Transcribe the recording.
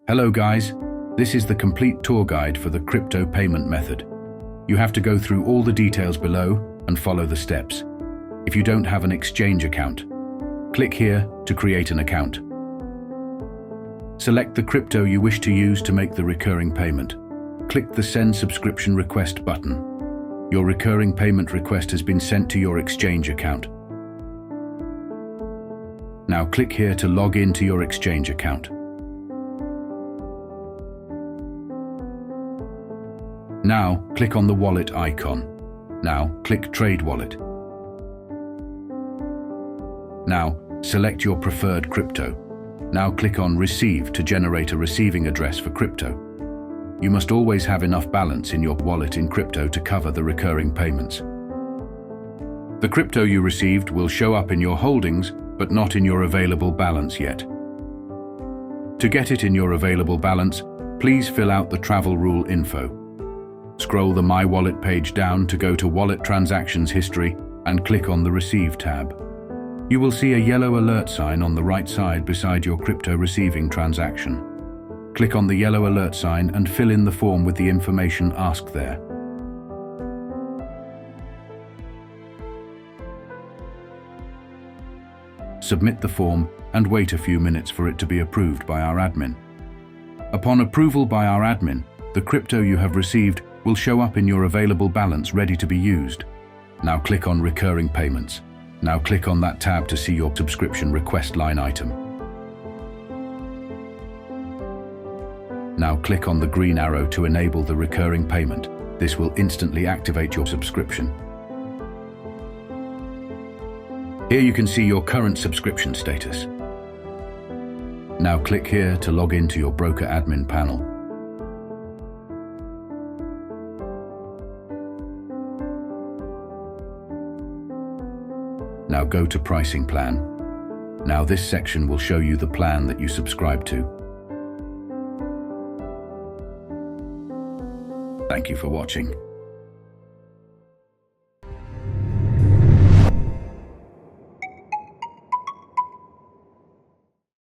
Hello guys, this is the complete tour guide for the crypto payment method. You have to go through all the details below and follow the steps. If you don't have an exchange account, click here to create an account. Select the crypto you wish to use to make the recurring payment. Click the Send Subscription Request button. Your recurring payment request has been sent to your exchange account. Now click here to log in to your exchange account. Now, click on the wallet icon. Now, click Trade Wallet. Now, select your preferred crypto. Now click on Receive to generate a receiving address for crypto. You must always have enough balance in your wallet in crypto to cover the recurring payments. The crypto you received will show up in your holdings, but not in your available balance yet. To get it in your available balance, please fill out the travel rule info. Scroll the My Wallet page down to go to Wallet Transactions History and click on the Receive tab. You will see a yellow alert sign on the right side beside your crypto receiving transaction. Click on the yellow alert sign and fill in the form with the information asked there. Submit the form and wait a few minutes for it to be approved by our admin. Upon approval by our admin, the crypto you have received will show up in your available balance ready to be used. Now click on Recurring Payments. Now click on that tab to see your subscription request line item. Now click on the green arrow to enable the recurring payment. This will instantly activate your subscription. Here you can see your current subscription status. Now click here to log into your broker admin panel. Now go to Pricing Plan. Now this section will show you the plan that you subscribe to. Thank you for watching.